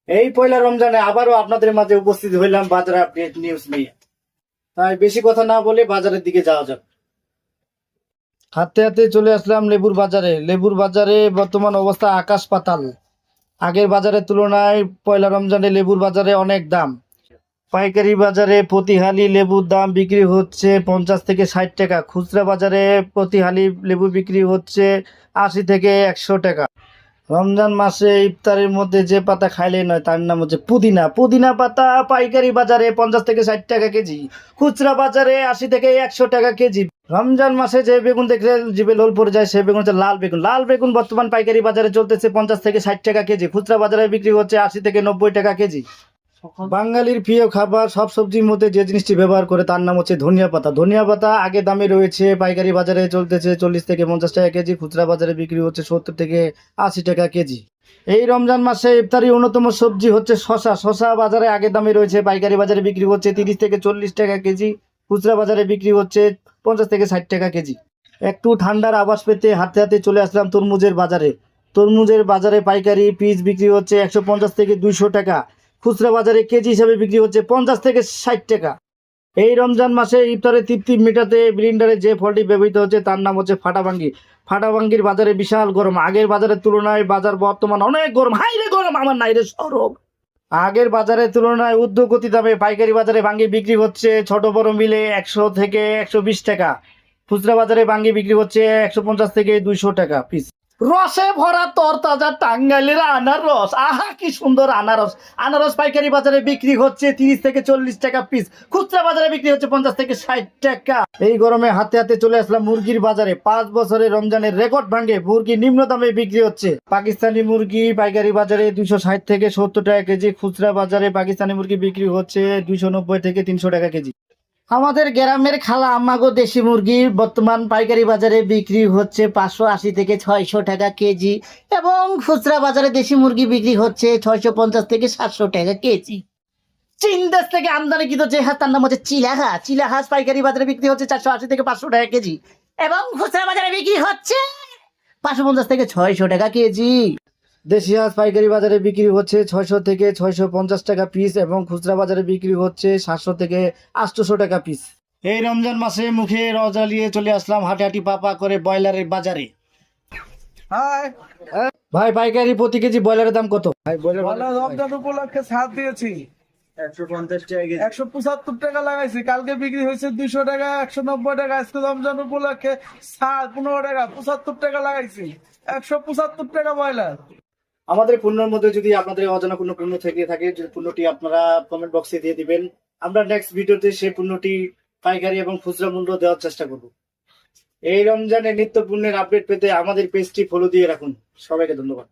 এই পয়লা রমজানে আবারও আপনাদের মাঝে উপস্থিত হইলাম বাজার আপডেট নিউজ নিয়ে। তাই বেশি কথা না বলে বাজারের দিকে যাওয়া যাক। হাতে হাতে চলে আসলাম লেবুর বাজারে। লেবুর বাজারে বর্তমান অবস্থা আকাশ পাতাল। আগের বাজারের তুলনায় পয়লা রমজানে লেবুর বাজারে অনেক দাম। পাইকারি বাজারে প্রতি হালি লেবুর দাম বিক্রি হচ্ছে 50 থেকে 60 টাকা। খুচরা বাজারে প্রতি হালি লেবু বিক্রি হচ্ছে 80 থেকে 100 টাকা। রমজান মাসে ইফতারের মধ্যে যে পাতা খাইলে নয় তার নাম হচ্ছে পুদিনা। পুদিনা পাতা পাইকারি বাজারে 50 থেকে 60 টাকা কেজি, খুচরা বাজারে 80 থেকে 100 টাকা কেজি। রমজান মাসে যে বেগুন দেখলে জিভে লোল পড়ে যায় সে বেগুন হচ্ছে লাল বেগুন। লাল বেগুন বর্তমান পাইকারি বাজারে চলতেছে 50 থেকে 60 টাকা কেজি, খুচরা বাজারে বিক্রি হচ্ছে 80 থেকে 90 টাকা কেজি। বাঙালির প্রিয় খাবার সব সবজির মধ্যে যে জিনিসটি ব্যবহার করে তার নাম হচ্ছে ধনিয়া পাতা। ধনিয়া পাতা আগে দামে রয়েছে, পাইকারি বাজারে চলতেছে 40 থেকে 50 টাকা কেজি, খুচরা বাজারে বিক্রি হচ্ছে 70 থেকে 80 টাকা কেজি। এই রমজান মাসে ইফতারি অন্যতম সবজি হচ্ছে শশা। শশা বাজারে আগে দামে রয়েছে, পাইকারি বাজারে বিক্রি হচ্ছে 30 থেকে 40 টাকা কেজি, খুচরা বাজারে বিক্রি হচ্ছে 50 থেকে 60 টাকা কেজি। একটু ঠান্ডার আভাস পেতে হাতে হাতে চলে আসলাম তরমুজের বাজারে। তরমুজের বাজারে পাইকারি পিস বিক্রি হচ্ছে 150 থেকে 200 টাকা, খুচরা বাজারে কেজি হিসাবে বিক্রি হচ্ছে 50 থেকে 60 টাকা। এই রমজান মাসে ইফতারের তৃপ্তি মেটাতে ব্লিন্ডারে যে ফলটি ব্যবহৃত হচ্ছে তার নাম হচ্ছে ফাটাভাঙ্গি। ফাটাভাঙ্গির বাজারে বিশাল গরম। আগের বাজারের তুলনায় বাজার বর্তমান অনেক গরম। হাই রে গরম আমার নাই রে সরব। আগের বাজারের তুলনায় ঊর্ধ্বগতি দামে পাইকারি বাজারে ভাঙ্গি বিক্রি হচ্ছে ছোট বড় মিলে 100 থেকে 120 টাকা, খুচরা বাজারে ভাঙ্গি বিক্রি হচ্ছে 150 থেকে 200 টাকা পিস। রসে ভরা তরতাজা টাঙ্গাইলের আনারস, আহা কি সুন্দর আনারস। আনারস পাইকারি বাজারে বিক্রি হচ্ছে 30 থেকে 40 টাকা পিস, খুচরা বাজারে বিক্রি হচ্ছে 50 থেকে 60 টাকা। এই গরমে হাতে হাতে চলে আসলাম মুরগির বাজারে। 5 বছরে রমজানের রেকর্ড ভাঙে মুরগি নিম্ন দামে বিক্রি হচ্ছে। পাকিস্তানি মুরগি পাইকারি বাজারে 260 থেকে 70 টাকা কেজি, খুচরা বাজারে পাকিস্তানি মুরগি বিক্রি হচ্ছে 290 থেকে 300 টাকা কেজি। আমাদের গ্রামের খালা আম্মাগো দেশি মুরগি বর্তমান পাইকারি বাজারে বিক্রি হচ্ছে 580 থেকে 600 টাকা কেজি, এবং খুচরা বাজারে দেশি মুরগি বিক্রি হচ্ছে 650 থেকে 700 টাকা কেজি। চীন দেশ থেকে আমদানিকৃত যে হাঁস তার নাম হচ্ছে চিলা হাঁস। চিলা হাঁস পাইকারি বাজারে বিক্রি হচ্ছে 480 থেকে 500 টাকা কেজি, এবং খুচরা বাজারে বিক্রি হচ্ছে 550 থেকে 600 টাকা কেজি। দেশি হাঁস পাইকারি বাজারে বিক্রি হচ্ছে 600 থেকে 650 টাকা পিস, এবং খুচরা বাজারে বিক্রি হচ্ছে 700 থেকে 800 টাকা পিস। এই রমজান মাসে মুখে রজালিয়ে চলে আসলাম হাঁটি হাঁটি পাপা করে ব্রয়লারের বাজারে। হাই ভাই পাইকারি প্রতি কেজি ব্রয়লারের দাম কত? ভাই ভালো রমজান উপলক্ষে ছাড় দিয়েছি 150 টাকা কেজি। 175 টাকা লাগাইছি। কালকে বিক্রি হয়েছে 200 টাকা, 190 টাকা। আজকে রমজান উপলক্ষে ছাড় 15 টাকা, 75 টাকা লাগাইছি। 175 টাকা ব্রয়লার। আমাদের পণ্যের মধ্যে যদি আপনাদের অজানা কোনো পণ্য থেকে থাকে, যে পণ্যটি আপনারা কমেন্ট বক্সে দিয়ে দিবেন, আমরা নেক্সট ভিডিওতে সেই পণ্যটি পাইকারি এবং খুচরা মূল্য দেওয়ার চেষ্টা করব। এই রমজানে নিত্য পণ্যের আপডেট পেতে আমাদের পেজটি ফলো দিয়ে রাখুন। সবাইকে ধন্যবাদ।